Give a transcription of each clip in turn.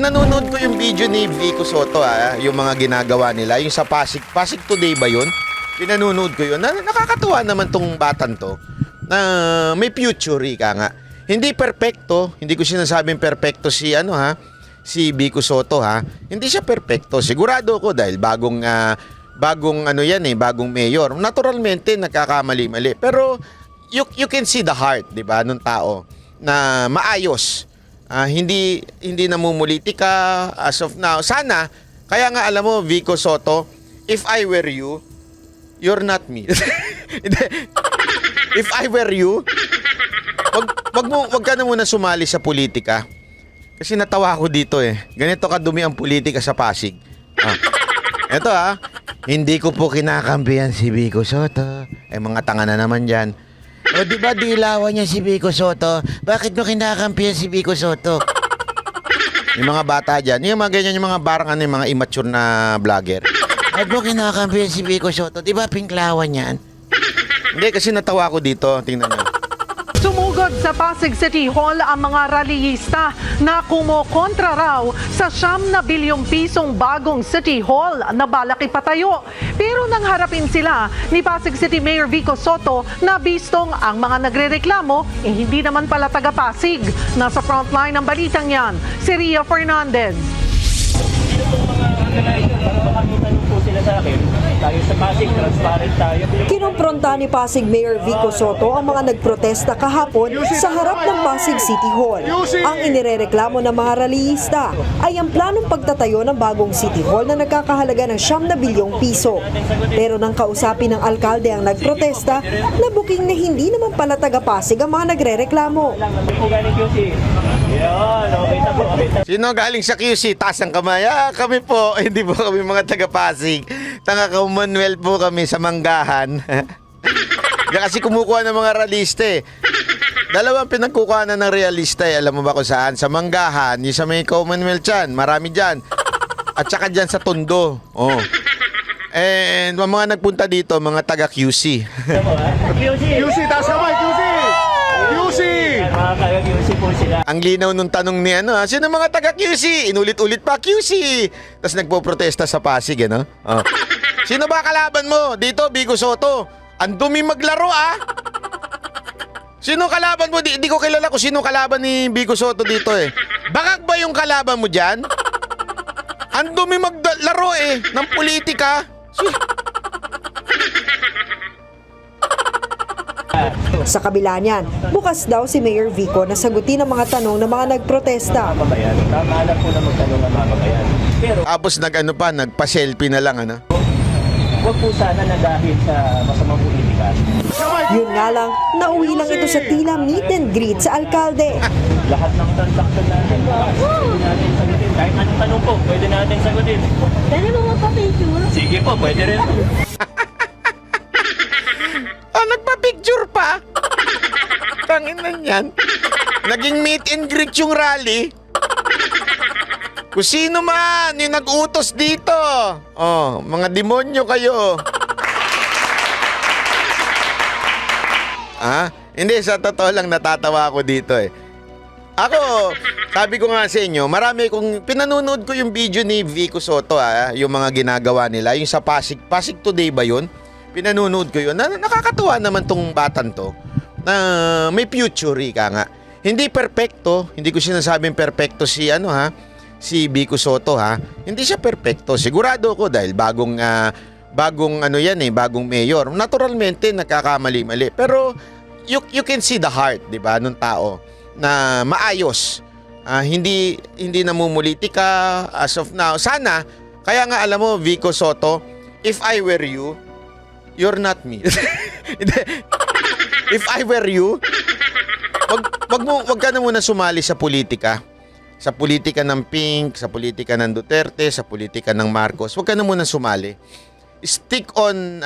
Pinanonood ko yung video ni Vico Soto, yung mga ginagawa nila, yung sa Pasig Today ba yun? Pinanonood ko yun. Nakakatuwa naman tong batan to na may future, ka nga. Hindi perpekto, hindi ko sinasabing perpekto si Vico Soto, Hindi siya perpekto. Sigurado ko dahil bagong bagong mayor. Naturalmente nagkakamali-mali. Pero you can see the heart, 'di ba, nung tao na maayos. Hindi namumulitika as of now. Sana, kaya nga alam mo, Vico Soto, if I were you, you're not me. If I were you, wag ka na muna sumali sa politika. Kasi natawa ako dito Ganito kadumi ang politika sa Pasig. Eto hindi ko po kinakampihan si Vico Soto. Mga tanga na naman dyan. O di ba dilawan niya si Vico Soto? Bakit mo kinakampihan si Vico Soto? Yung mga bata dyan, yung mga ganyan, yung mga barang yung mga immature na vlogger. Bakit mo kinakampihan si Vico Soto? Di ba pinklawan yan? Hindi, kasi natawa ko dito. Tingnan nyo. Sumugod sa Pasig City Hall ang mga rallyista na kumokontra raw sa 9 bilyong pisong bagong City Hall na balak ipatayo. Pero nang harapin sila ni Pasig City Mayor Vico Soto na bistong ang mga nagrereklamo hindi naman pala taga Pasig. Nasa frontline ng balitang yan, si Ria Fernandez. Tayo sa Pasig, transparent tayo. Kinompronta ni Pasig Mayor Vico Soto ang mga nagprotesta kahapon sa harap ng Pasig City Hall. Ang inirereklamo ng mga rallyista ay ang planong pagtatayo ng bagong City Hall na nagkakahalaga ng 9 bilyong piso. Pero nang kausapin ng alkalde ang nagprotesta, nabuking na hindi naman pala taga Pasig ang mga nagrereklamo. Sino galing sa QC? Taas ang kamay. Kami po. Hindi po kami mga taga-Pasig. Taga-Commonwealth po kami sa Manggahan. Kasi kumukuha ng mga realista Dalawang pinagkukuha ng realista Alam mo ba kung saan? Sa Manggahan, yung sa may Commonwealth dyan. Marami dyan. At saka dyan sa Tondo. And mga nagpunta dito, mga taga-QC. QC, taas kamay, QC! QC! Mga taga-QC po sila. Ang linaw nung tanong ni sino mga taga-QC? Inulit-ulit pa, QC! Tapos nagpo-protesta sa Pasig, Sino ba kalaban mo? Dito, Vico Soto. Ang dumi maglaro, Sino kalaban mo? Di ko kilala kung sino kalaban ni Vico Soto dito, Bakak ba yung kalaban mo dyan? Ang dumi maglaro, ng politika. Sa kabila niyan, bukas daw si Mayor Vico na sagutin ang mga tanong ng mga nagprotesta. Tama lang po na magtanong ang mga kabayan. Pero Tapos nagpa-selfie na lang, huwag po sana na dahil sa masamang politika. Yun nga lang, nauwi lang ito sa tila meet and greet sa alkalde. Lahat ng transaction natin, pwede natin sagutin. Kahit anong tanong po, pwede natin sagutin. Pwede mo magpa-picture? Sige po, pwede rin. Nagpa-picture pa? Tangin na yan. Naging meet and greet yung rally. Kung sino man yung nag-utos dito. Mga demonyo kayo. Hindi, sa totoo lang natatawa ako dito Ako, sabi ko nga sa inyo, marami kong pinanonood ko yung video ni Vico Soto yung mga ginagawa nila, yung sa Pasig Today ba yun? Pinanonood ko yun. Nakakatuwa naman tong batan to na may future, ka nga. Hindi perpekto, hindi ko sinasabing perpekto si Vico Soto Hindi siya perpekto. Sigurado ko dahil bagong mayor. Naturalmente nagkakamali-mali. Pero you can see the heart, 'di ba, nung tao na maayos. Hindi namumulitika as of now. Sana, kaya nga alam mo, Vico Soto, if I were you, you're not me. If I were you, wag ka na muna sumali sa politika. Sa politika ng Pink, sa politika ng Duterte, sa politika ng Marcos. Wag ka na muna sumali. Stick on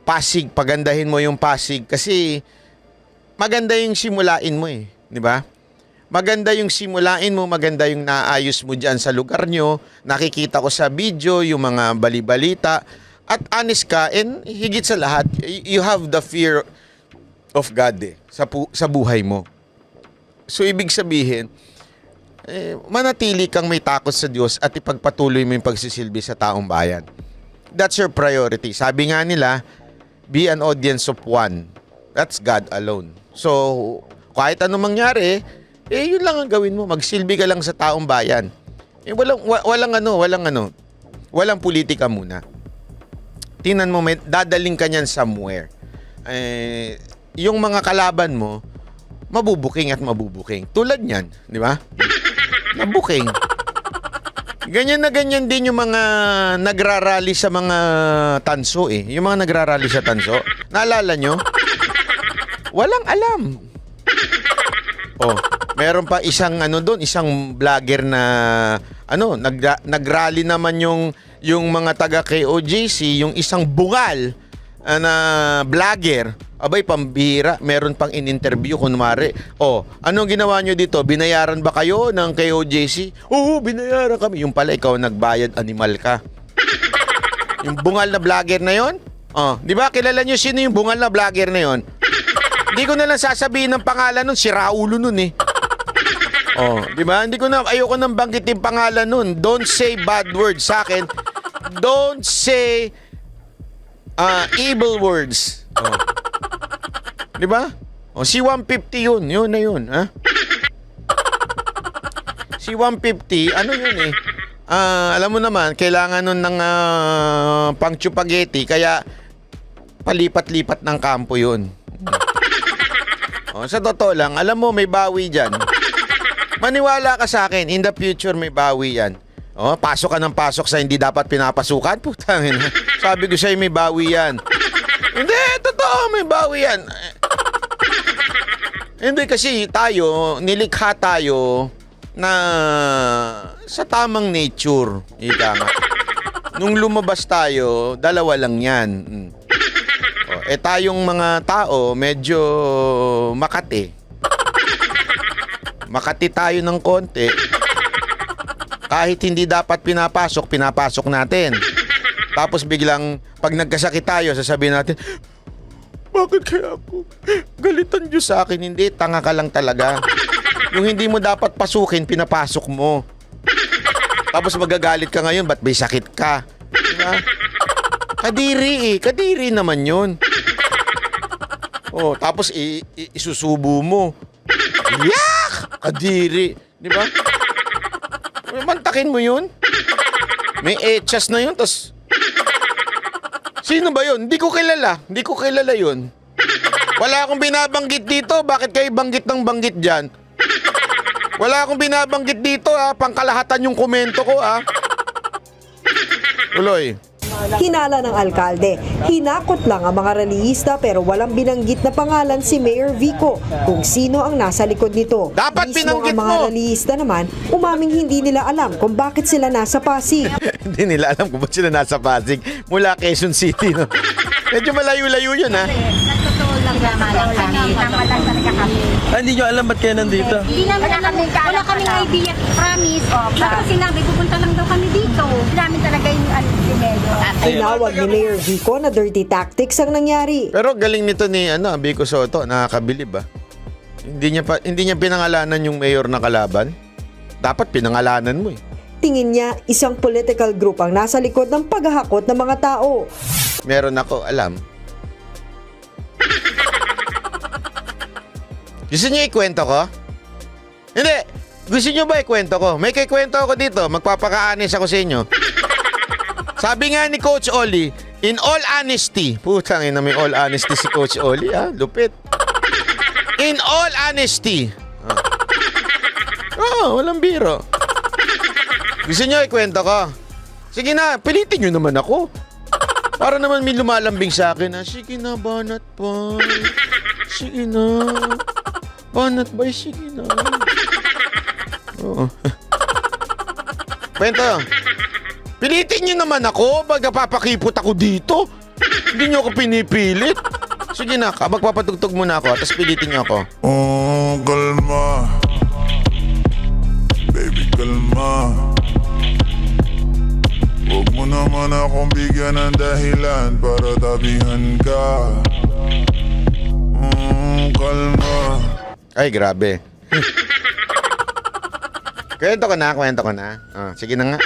Pasig, pagandahin mo yung Pasig kasi maganda yung simulain mo, 'di ba? Maganda yung simulain mo, maganda yung naayos mo diyan sa lugar nyo. Nakikita ko sa video yung mga bali-balita. At honest ka, and higit sa lahat, you have the fear of God sa buhay mo. So, ibig sabihin, manatili kang may takot sa Diyos at ipagpatuloy mo yung pagsisilbi sa taong bayan. That's your priority. Sabi nga nila, be an audience of one. That's God alone. So, kahit anong mangyari, yun lang ang gawin mo. Magsilbi ka lang sa taong bayan. Walang politika muna. Tingnan mo, dadaling ka niyan somewhere. Yung mga kalaban mo, mabubuking at mabubuking. Tulad niyan, di ba? Nabuking. Ganyan na ganyan din yung mga nagrarally sa mga tanso eh. Yung mga nagrarally sa tanso. Naalala nyo? Walang alam. Oh, meron pa isang isang vlogger na nagrally naman yung mga taga KOJC, yung isang bungal na vlogger. Abay, pambira, meron pang in-interview kunwari. Oh, anong ginawa nyo dito? Binayaran ba kayo ng KOJC? Oo, binayaran kami. Yung pala, ikaw nagbayad, animal ka. Yung bungal na vlogger na yon? Oh, di ba kilala nyo sino yung bungal na vlogger na yon? Hindi ko na lang sasabihin ng pangalan nun, si Raulo nun eh. Oh, di ba? Ayoko nang banggitin pangalan nun. Don't say bad words sa akin. Don't say evil words. Oh. Di ba? O, si 150 yun. Yun na yun, ha? Si 150, ano yun eh? Alam mo naman, kailangan nun ng pang-chupageti, kaya palipat-lipat ng kampo yun. O, sa totoo lang, alam mo, may bawi dyan. Maniwala ka sa akin, in the future may bawi yan. O, pasok ka ng pasok sa hindi dapat pinapasukan. Putangin. Sabi ko sa'yo, may bawi yan. Hindi, totoo, may bawi yan. Hindi kasi nilikha tayo na sa tamang nature. Ika nga. Nung lumabas tayo, dalawa lang yan. Tayong mga tao, medyo Makati. Makati tayo ng konti. Kahit hindi dapat pinapasok natin. Tapos biglang, pag nagkasakit tayo, sasabihin natin, bakit kaya ako? Galitan Diyos sa akin. Hindi, tanga ka lang talaga. Yung hindi mo dapat pasukin, pinapasok mo. Tapos magagalit ka ngayon, ba't may sakit ka? Diba? Kadiri eh. Kadiri naman yun. Oh, tapos isusubo mo. Yak! Kadiri. Diba? Mantakin mo yun. May etchas na yun, tas sino ba yun? Hindi ko kilala yun. Wala akong binabanggit dito. Bakit kayo banggit ng banggit dyan? Wala akong binabanggit dito, ha. Pangkalahatan yung komento ko, ha. Tuloy. Hinala ng alkalde, hinakot lang ang mga rallyista pero walang binanggit na pangalan si Mayor Vico kung sino ang nasa likod nito. Dapat Mismo binanggit ang mga mo. rallyista naman, umaming hindi nila alam kung bakit sila nasa Pasig. Hindi nila alam kung ba't sila nasa Pasig. Mula Quezon City, no? Medyo malayo-layo yun, ha. Totoo lang tama lang talaga kami. Hindi nyo alam ba't kayo nandito? Hindi namin wala kaming idea. Promise. Tapos sinabi, pupunta lang daw kami dito. Namin talaga yung si Mayor. Tinawag ni Mayor Vico na dirty tactics ang nangyari. Pero galing nito ni Vico Soto, nakakabilib, ha. Hindi niya pinangalanan yung mayor na kalaban. Dapat pinangalanan mo, eh. Tingin niya, isang political group ang nasa likod ng paghahakot ng mga tao. Meron ako alam. Gusto niyo ikwento ko? Hindi. Gusto niyo ba ikwento ko? May kikwento ako dito. Magpapaka-honest ako sa inyo. Sabi nga ni Coach Oli, in all honesty, putang ina, may all honesty si Coach Oli, ha? Lupit. In all honesty. Walang biro. Gusto niyo ikwento ko? Sige na, pilitin niyo naman ako. Para naman may lumalambing sa akin, ha? Sige na, banat pa. Sige na. Banat ba? Sige na. Oo. Kwento. Pilitin niyo naman ako. Pag napapakipot ako dito. Hindi niyo ako pinipilit. Sige na, magpapatugtog muna ako. Tapos pilitin niyo ako. Oh, kalma. Baby, kalma. Huwag mo naman akong bigyan ng dahilan para tabihan ka. Kalma. Ay, grabe. Kwento ko na. Sige na nga.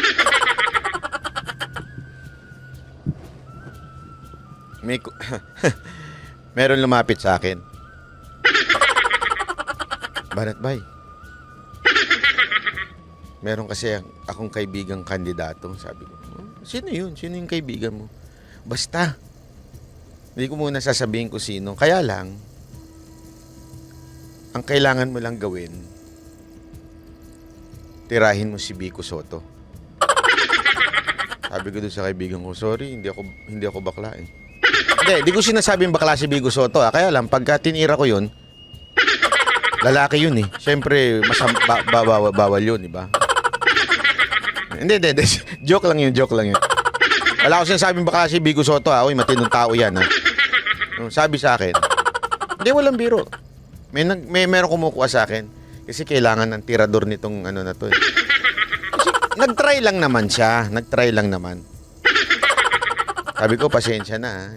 Meron lumapit sa akin. Banat bay. Meron kasi akong kaibigang kandidato. Sabi ko, sino yun? Sino yung kaibigan mo? Basta. Hindi ko muna sasabihin ko sino. Kaya lang, ang kailangan mo lang gawin, tirahin mo si Vico Soto. Sabi ko doon sa kaibigan ko, sorry, hindi ako bakla eh. Hindi ko sinasabing bakla si Vico Soto. Kaya lang, pagka tinira ko yun, lalaki yun eh. Siyempre, bawal yun, di ba? Hindi. Joke lang yun. Wala ko sinasabing bakla si Vico Soto. Uy, matinong tao yan ha. Sabi sa akin, hindi, walang biro. Meron kumukuha sa akin. Kasi kailangan ng tirador nitong ano na to eh. Kasi nag-try lang naman siya. Sabi ko, pasensya na.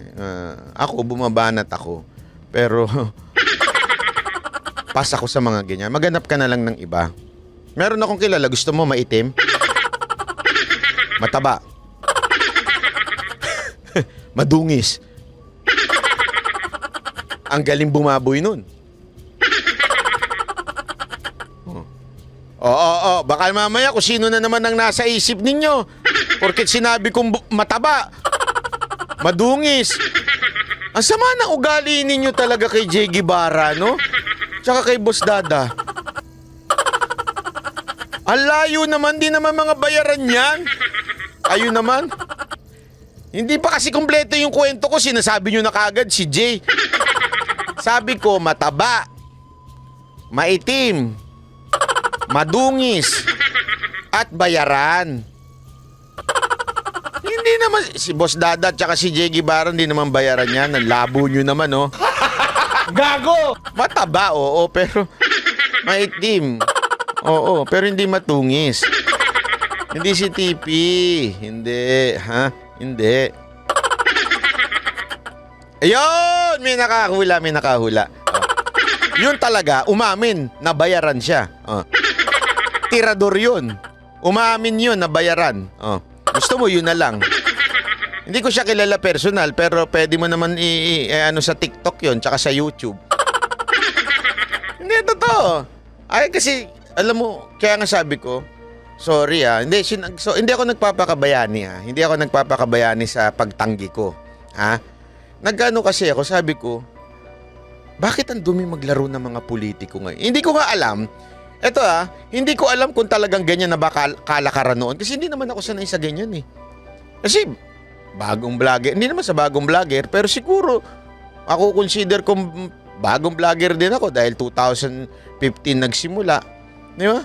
Ako, bumabanat ako. Pero, pas ako sa mga ganyan. Maghanap ka na lang ng iba. Meron akong kilala. Gusto mo maitim? Mataba. Madungis. Ang galing bumaboy nun. Oo. Baka mamaya kung sino na naman ang nasa isip ninyo. Porket sinabi kong mataba. Madungis. Ang sama ng ugali ninyo talaga kay Jay Guevara, no? Tsaka kay Boss Dada. Ang layo naman, di naman mga bayaran yan. Ayun naman. Hindi pa kasi kumpleto yung kwento ko, sinasabi nyo na kaagad si Jay. Sabi ko, mataba, maitim, madungis, at bayaran. Hindi naman, si Boss Dada at saka si Jay Guevara, hindi naman bayaran yan. Ang labo nyo naman, oh. Gago! Mataba, oo, pero maitim. Oo, pero hindi matungis. Hindi si TP. Hindi, ha? Hindi. Ayun! May nakahula. Yun talaga, umamin, nabayaran siya. Tirador yun. Umamin yun, nabayaran. Gusto mo, yun na lang. Hindi ko siya kilala personal, pero pwede mo naman ano sa TikTok yun, tsaka sa YouTube. Hindi, totoo. Ay, kasi, alam mo, kaya nga sabi ko, sorry hindi ako nagpapakabayani Hindi ako nagpapakabayani sa pagtanggi ko. Nagano kasi ako, sabi ko, bakit ang dumi maglaro ng mga politiko ngayon? Hindi ko nga alam. Eto hindi ko alam kung talagang ganyan na ba kalakaran noon. Kasi hindi naman ako sanay sa ganyan eh. Kasi, bagong vlogger. Hindi naman sa bagong vlogger, pero siguro, ako consider kong bagong vlogger din ako dahil 2015 nagsimula. Di ba?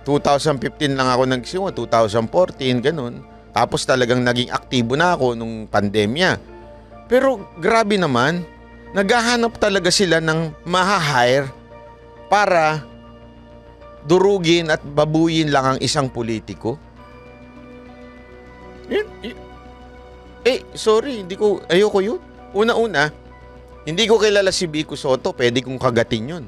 2015 lang ako nagsimula, 2014, ganun. Tapos talagang naging aktibo na ako nung pandemya. Pero grabe naman, naghahanap talaga sila ng maha-hire para durugin at babuyin lang ang isang politiko. Sorry, ayoko yun. Una-una, hindi ko kilala si Vico Soto, pwede kong kagatin yun.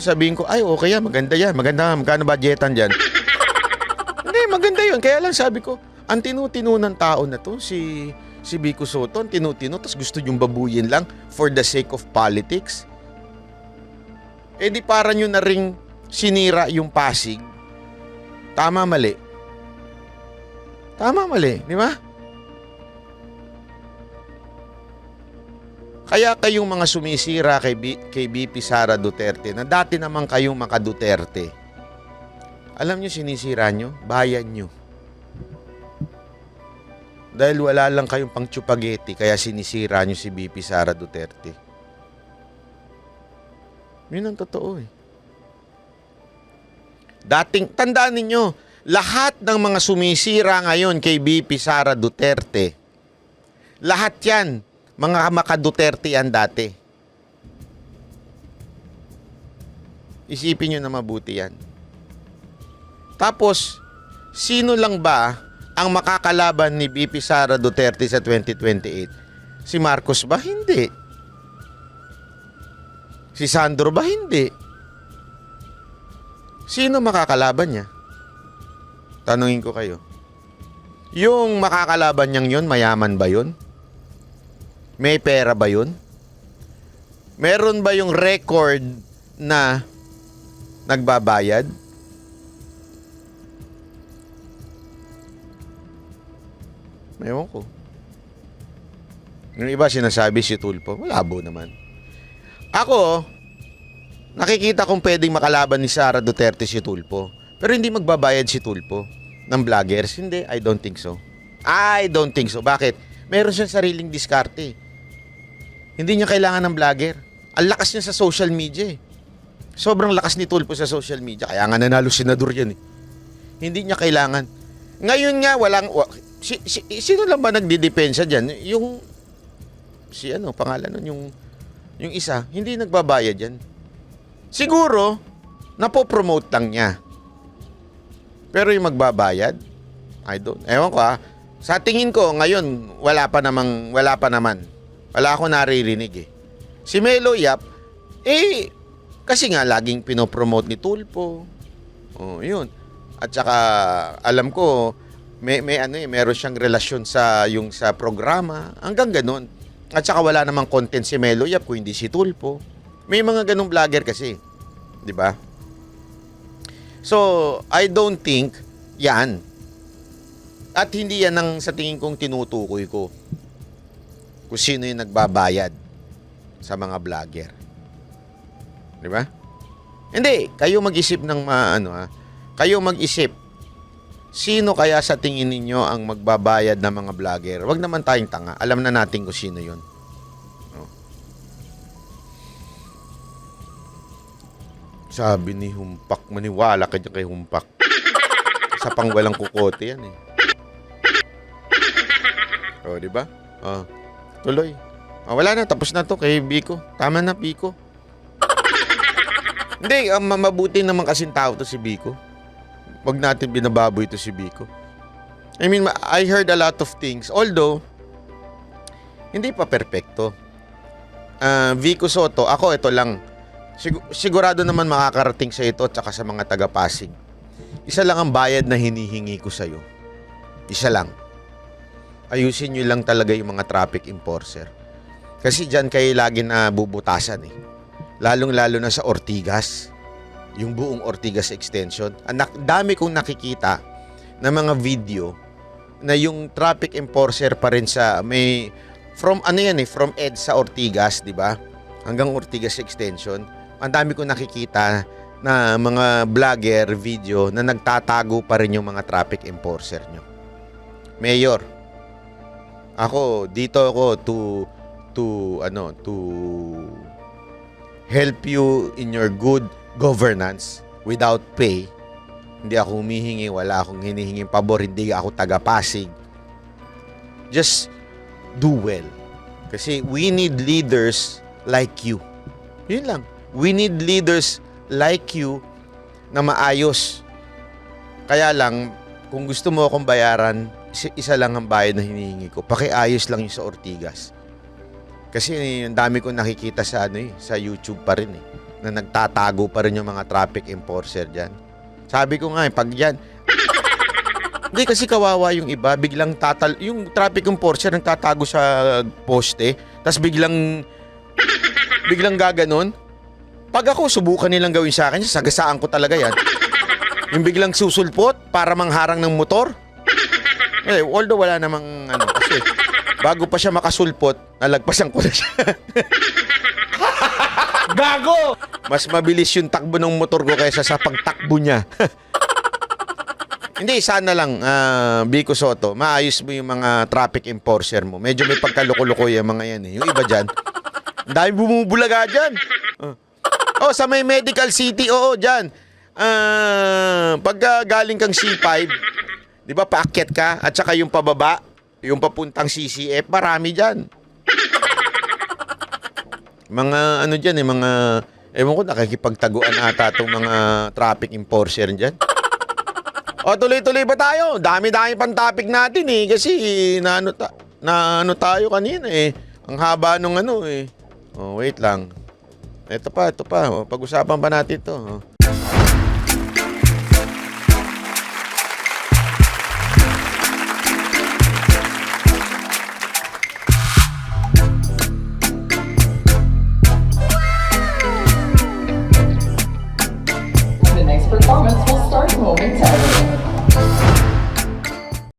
Sabihin ko, ay okay yan, maganda yan, magkano budgetan dyan? Hindi, maganda yun. Kaya lang sabi ko, ang tinutino ng tao na to, si Vico Soto, ang tinutino, tapos gusto yung babuyin lang for the sake of politics. Di para nyo na ring sinira yung Pasig. Tama, mali, di ba? Kaya kayong mga sumisira kay BP Sara Duterte na dati naman kayong maka Duterte. Alam nyo, sinisira nyo? Bayan nyo. Dahil wala lang kayong pang chupageti, kaya sinisira nyo si BP Sara Duterte. Yun ang totoo eh. Tandaan ninyo, lahat ng mga sumisira ngayon kay BP Sara Duterte, lahat yan, mga maka-Duterte yan dati. Isipin nyo na mabuti yan. Tapos, sino lang ba ang makakalaban ni BP Sara Duterte sa 2028? Si Marcos ba? Hindi. Si Sandro ba? Hindi. Sino makakalaban niya? Tanungin ko kayo. Yung makakalaban niyang yun, mayaman ba yun? May pera ba yun? Meron ba yung record na nagbabayad? Ewan ko. Yung iba sinasabi si Tulfo, malabo naman. Ako, nakikita kong pwedeng makalaban ni Sara Duterte si Tulfo. Pero hindi magbabayad si Tulfo ng vloggers. Hindi, I don't think so. I don't think so. Bakit? Meron siyang sariling diskarte. Hindi niya kailangan ng vlogger. Ang lakas niya sa social media eh. Sobrang lakas ni Tulfo sa social media. Kaya nga nanalo senador yan eh. Hindi niya kailangan. Ngayon nga, sino lang ba nagdidepensa dyan? Pangalan nun, yung isa, hindi nagbabayad yan. Siguro, napopromote lang niya. Pero yung magbabayad, ewan ko Sa tingin ko, ngayon, wala pa naman. Wala ako naririnig eh. Si Melo Yap, kasi nga laging pinopromote ni Tulfo. Yun. At saka, alam ko, meron siyang relasyon sa programa. Hanggang ganun. At saka wala namang content si Melo Yap kung hindi si Tulfo. May mga ganung vlogger kasi. 'Di ba? So, I don't think yan. At hindi yan ang sa tingin kong tinutukoy ko. Kung sino yung nagbabayad sa mga vlogger. 'Di ba? Hindi, kayo mag-isip ng kayo mag-isip. Sino kaya sa tingin ninyo ang magbabayad ng mga vlogger? Wag naman tayong tanga. Alam na natin kung sino yun. Sabi ni Humpak, maniwala ka dyan kay Humpak. Sa pangwalang kukote yan eh. Di ba? Tuloy. Wala na, tapos na to kay Biko. Tama na, Biko. Hindi, mabuti naman kasing tao to si Biko. Wag natin binababoy ito si Biko. I mean, I heard a lot of things. Although, hindi pa perpekto. Vico Soto, ako ito lang. Sigurado naman makakarating sa ito at saka sa mga taga-Pasig. Isa lang ang bayad na hinihingi ko sa'yo. Isa lang. Ayusin nyo lang talaga yung mga traffic enforcer. Kasi dyan kayo lagi na bubutasan eh. Lalong-lalo na sa Ortigas. Yung buong Ortigas extension. Dami kong nakikita na mga video na yung traffic enforcer pa rin sa from EDSA sa Ortigas, di ba? Hanggang Ortigas extension. Ang dami kong nakikita na mga vlogger video na nagtatago pa rin yung mga traffic enforcer nyo. Mayor, dito ako to help you in your good governance without pay. Hindi ako humihingi, wala akong hinihinging pabor, hindi ako taga-Pasig. Just do well. Kasi we need leaders like you. Yun lang. We need leaders like you na maayos. Kaya lang, kung gusto mo akong bayaran, isa lang ang bayad na hinihingi ko. Pakiayos lang yung sa Ortigas. Kasi ang dami kong nakikita sa YouTube pa rin eh. Na nagtatago pa rin yung mga traffic enforcer dyan. Sabi ko nga pag yan, hindi kasi kawawa yung iba, biglang yung traffic enforcer nagtatago sa poste, tapos biglang gaganon. Pag ako, subukan nilang gawin sa akin, sagasaan ko talaga yan. Yung biglang susulpot para mangharang ng motor. Although wala namang kasi bago pa siya makasulpot, nalagpasan ko na siya. Gago! Mas mabilis yung takbo ng motor ko kaysa sa pagtakbo niya. Hindi, sana lang, Vico Soto, maayos mo yung mga traffic enforcer mo. Medyo may pagkaloko-loko yung mga yan eh. Yung iba dyan, dahil bumubulaga dyan. Sa may Medical City, dyan. Pagka galing kang C5, di ba, paakyat ka, at saka yung pababa, yung papuntang CCF, marami dyan. Mga dyan mga, ewan ko, nakikipagtaguan ata itong mga traffic enforcer dyan. Tuloy-tuloy ba tayo? Dami-dami pang topic natin eh. Kasi na tayo kanina eh. Ang haba nung eh. Wait lang. Ito pa. Pag-usapan pa natin to. next performance will start momentarily.